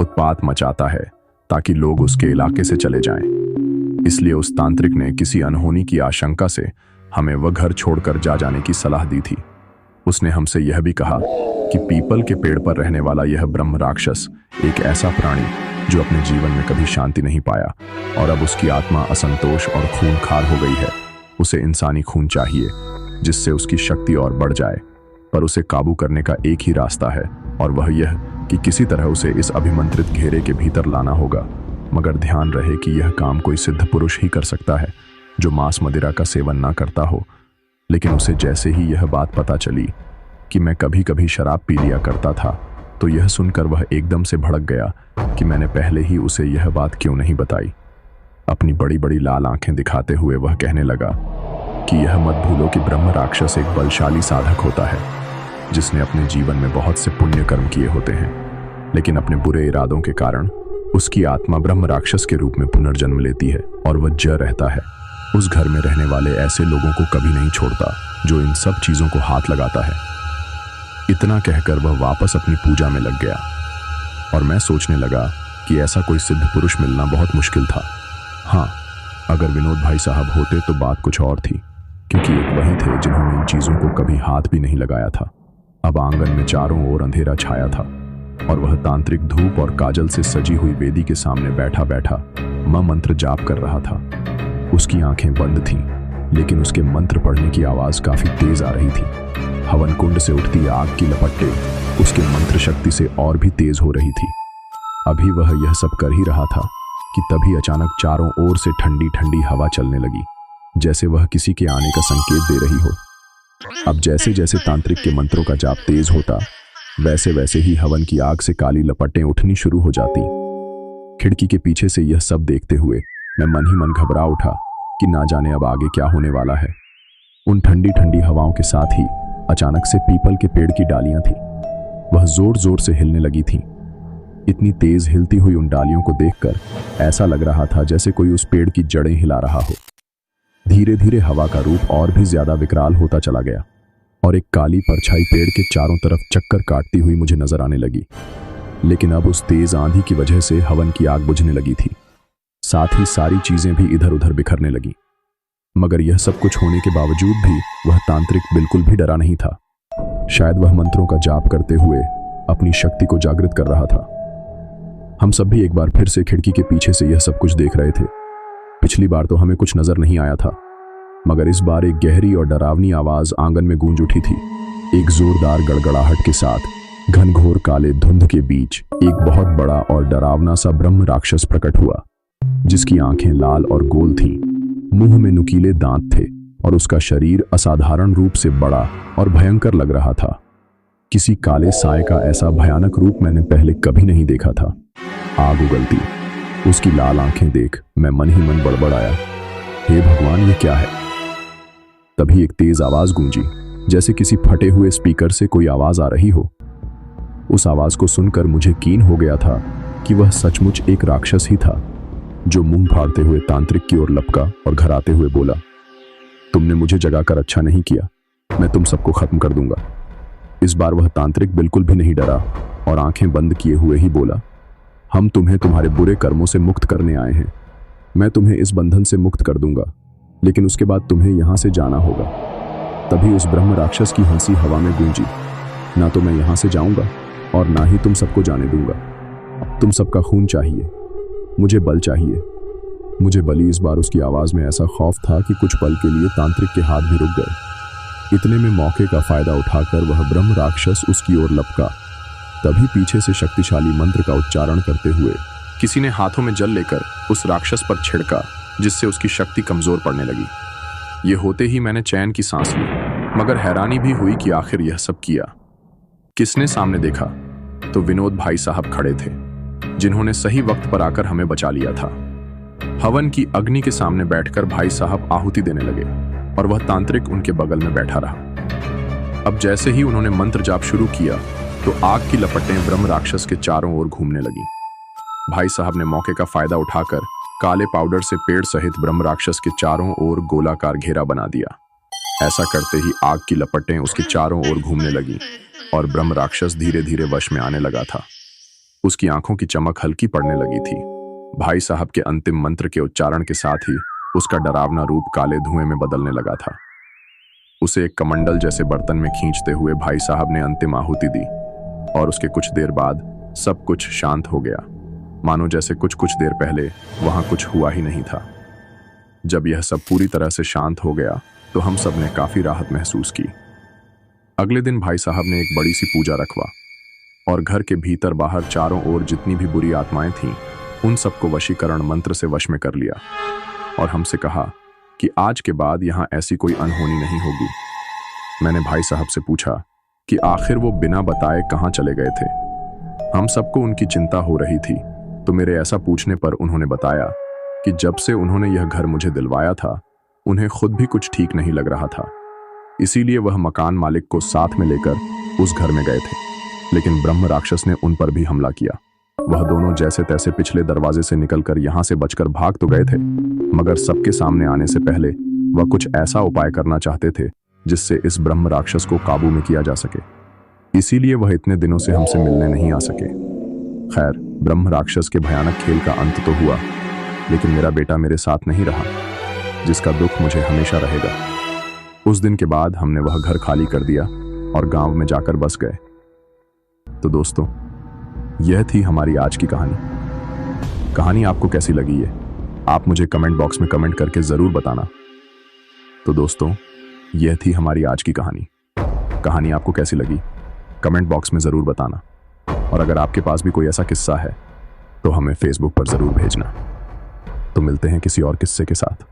उत्पात मचाता है ताकि लोग उसके इलाके से चले जाएं। इसलिए उस तांत्रिक ने किसी अनहोनी की आशंका से हमें वह घर छोड़कर जाने की सलाह दी थी। उसने हमसे यह भी कहा कि पीपल के पेड़ पर रहने वाला यह ब्रह्म राक्षस एक ऐसा प्राणी जो अपने जीवन में कभी शांति नहीं पाया और अब उसकी आत्मा असंतोष और खूंखार हो गई है। उसे इंसानी खून चाहिए जिससे उसकी शक्ति और बढ़ जाए, पर उसे काबू करने का एक ही रास्ता है और वह यह कि किसी तरह उसे इस अभिमंत्रित घेरे के भीतर लाना होगा। मगर ध्यान रहे कि यह काम कोई सिद्ध पुरुष ही कर सकता है जो मांस मदिरा का सेवन ना करता हो। लेकिन उसे जैसे ही यह बात पता चली कि मैं कभी कभी शराब पी लिया करता था तो यह सुनकर वह एकदम से भड़क गया कि मैंने पहले ही उसे यह बात क्यों नहीं बताई। अपनी बड़ी बड़ी लाल आंखें दिखाते हुए वह कहने लगा कि यह मत भूलो कि ब्रह्म राक्षस एक बलशाली साधक होता है जिसने अपने जीवन में बहुत से पुण्य कर्म किए होते हैं, लेकिन अपने बुरे इरादों के कारण उसकी आत्मा ब्रह्म राक्षस के रूप में पुनर्जन्म लेती है और वह ज रहता है। उस घर में रहने वाले ऐसे लोगों को कभी नहीं छोड़ता जो इन सब चीजों को हाथ लगाता है। इतना कहकर वह वापस अपनी पूजा में लग गया और मैं सोचने लगा कि ऐसा कोई सिद्ध पुरुष मिलना बहुत मुश्किल था। हाँ, अगर विनोद भाई साहब होते तो बात कुछ और थी, क्योंकि एक वही थे जिन्होंने इन चीजों को कभी हाथ भी नहीं लगाया था। अब आंगन में चारों ओर अंधेरा छाया था और वह तांत्रिक धूप और काजल से सजी हुई वेदी के सामने बैठा बैठा मंत्र जाप कर रहा था। उसकी आंखें बंद थीं, लेकिन उसके मंत्र पढ़ने की आवाज काफी तेज आ रही थी। हवन कुंड से उठती आग की लपटें उसके मंत्र शक्ति से और भी तेज हो रही थी। अभी वह यह सब कर ही रहा था कि तभी अचानक चारों ओर से ठंडी ठंडी हवा चलने लगी, जैसे वह किसी के आने का संकेत दे रही हो। अब जैसे जैसे तांत्रिक के मंत्रों का जाप तेज होता वैसे वैसे ही हवन की आग से काली लपटें उठनी शुरू हो जाती। खिड़की के पीछे से यह सब देखते हुए मैं मन ही मन घबरा उठा कि ना जाने अब आगे क्या होने वाला है। उन ठंडी ठंडी हवाओं के साथ ही अचानक से पीपल के पेड़ की डालियां थीं, वह जोर जोर से हिलने लगी थीं। इतनी तेज हिलती हुई उन डालियों को देखकर ऐसा लग रहा था जैसे कोई उस पेड़ की जड़ें हिला रहा हो। धीरे धीरे हवा का रूप और भी ज्यादा विकराल होता चला गया और एक काली परछाई पेड़ के चारों तरफ चक्कर काटती हुई मुझे नजर आने लगी। लेकिन अब उस तेज आंधी की वजह से हवन की आग बुझने लगी थी, साथ ही सारी चीजें भी इधर उधर बिखरने लगी। मगर यह सब कुछ होने के बावजूद भी वह तांत्रिक बिल्कुल भी डरा नहीं था। शायद वह मंत्रों का जाप करते हुए अपनी शक्ति को जागृत कर रहा था। हम सब भी एक बार फिर से खिड़की के पीछे से यह सब कुछ देख रहे थे। पिछली बार तो हमें कुछ नजर नहीं आया था, मगर इस बार एक गहरी और डरावनी आवाज आंगन में गूंज उठी थी। एक जोरदार गड़गड़ाहट के साथ घनघोर काले धुंध के बीच एक बहुत बड़ा और डरावना सा ब्रह्म राक्षस प्रकट हुआ, जिसकी आंखें लाल और गोल थीं, मुंह में नुकीले दांत थे और उसका शरीर असाधारण रूप से बड़ा और भयंकर लग रहा था। किसी काले साए का ऐसा भयानक रूप मैंने पहले कभी नहीं देखा था। आग उगलती उसकी लाल आंखें देख मैं मन ही मन बड़बड़ाया, हे भगवान, ये क्या है। तभी एक तेज आवाज गूंजी, जैसे किसी फटे हुए स्पीकर से कोई आवाज आ रही हो। उस आवाज को सुनकर मुझे कीन हो गया था कि वह सचमुच एक राक्षस ही था, जो मुंह फाड़ते हुए तांत्रिक की ओर लपका और घर आते हुए बोला, तुमने मुझे जगाकर अच्छा नहीं किया, मैं तुम सबको खत्म कर दूंगा। इस बार वह तांत्रिक बिल्कुल भी नहीं डरा और आंखें बंद किए हुए ही बोला, हम तुम्हें तुम्हारे बुरे कर्मों से मुक्त करने आए हैं। मैं तुम्हें इस बंधन से मुक्त कर दूंगा, लेकिन उसके बाद तुम्हें यहां से जाना होगा। तभी उस ब्रह्म राक्षस की हंसी हवा में गूंजी, ना तो मैं यहां से जाऊंगा और ना ही तुम सबको जाने दूंगा। तुम सबका खून चाहिए, मुझे बल चाहिए। मुझे भली इस बार उसकी आवाज में ऐसा खौफ था कि कुछ पल के लिए तांत्रिक के हाथ भी रुक गए। इतने में मौके का फायदा उठाकर वह ब्रह्म राक्षस उसकी ओर लपका। तभी पीछे से शक्तिशाली मंत्र का उच्चारण करते हुए किसी ने हाथों में जल लेकर उस राक्षस पर छिड़का, जिससे उसकी शक्ति कमजोर पड़ने लगी। ये होते ही मैंने चैन की सांस ली, मगर हैरानी भी हुई कि आखिर यह सब किया किसने। सामने देखा तो विनोद भाई साहब खड़े थे, जिन्होंने सही वक्त पर आकर हमें बचा लिया था। हवन की अग्नि के सामने बैठकर भाई साहब आहुति देने लगे और वह तांत्रिक उनके बगल में बैठा रहा। अब जैसे ही उन्होंने मंत्र जाप शुरू किया तो आग की लपटें ब्रह्म राक्षस के चारों ओर घूमने लगी। भाई साहब ने मौके का फायदा उठाकर काले पाउडर से पेड़ सहित ब्रह्म राक्षस के चारों ओर गोलाकार घेरा बना दिया। ऐसा करते ही आग की लपटें उसके चारों ओर घूमने लगी और ब्रह्म राक्षस धीरे धीरे वश में आने लगा था। उसकी आंखों की चमक हल्की पड़ने लगी थी। भाई साहब के अंतिम मंत्र के उच्चारण के साथ ही उसका डरावना रूप काले धुएं में बदलने लगा था। उसे एक कमंडल जैसे बर्तन में खींचते हुए भाई साहब ने अंतिम आहुति दी और उसके कुछ देर बाद सब कुछ शांत हो गया, मानो जैसे कुछ देर पहले वहां कुछ हुआ ही नहीं था। जब यह सब पूरी तरह से शांत हो गया तो हम सब ने काफी राहत महसूस की। अगले दिन भाई साहब ने एक बड़ी सी पूजा रखवा और घर के भीतर बाहर चारों ओर जितनी भी बुरी आत्माएं थीं, उन सबको वशीकरण मंत्र से वश में कर लिया और हमसे कहा कि आज के बाद यहां ऐसी कोई अनहोनी नहीं होगी। मैंने भाई साहब से पूछा कि आखिर वो बिना बताए कहां चले गए थे। हम सबको उनकी चिंता हो रही थी, तो मेरे ऐसा पूछने पर उन्होंने बताया कि जब से उन्होंने यह घर मुझे दिलवाया था, उन्हें खुद भी कुछ ठीक नहीं लग रहा था। इसीलिए वह मकान मालिक को साथ में लेकर उस घर में गए थे, लेकिन ब्रह्म राक्षस ने उन पर भी हमला किया। वह दोनों जैसे तैसे पिछले दरवाजे से निकलकर यहां से बचकर भाग तो गए थे, मगर सबके सामने आने से पहले वह कुछ ऐसा उपाय करना चाहते थे जिससे इस ब्रह्म राक्षस को काबू में किया जा सके। इसीलिए वह इतने दिनों से हमसे मिलने नहीं आ सके। खैर, ब्रह्म राक्षस के भयानक खेल का अंत तो हुआ, लेकिन मेरा बेटा मेरे साथ नहीं रहा, जिसका दुख मुझे हमेशा रहेगा। उस दिन के बाद हमने वह घर खाली कर दिया और गांव में जाकर बस गए। तो दोस्तों, यह थी हमारी आज की कहानी। कहानी आपको कैसी लगी है आप मुझे कमेंट बॉक्स में कमेंट करके जरूर बताना। तो दोस्तों, यह थी हमारी आज की कहानी। कहानी आपको कैसी लगी कमेंट बॉक्स में जरूर बताना, और अगर आपके पास भी कोई ऐसा किस्सा है तो हमें फेसबुक पर जरूर भेजना। तो मिलते हैं किसी और किस्से के साथ।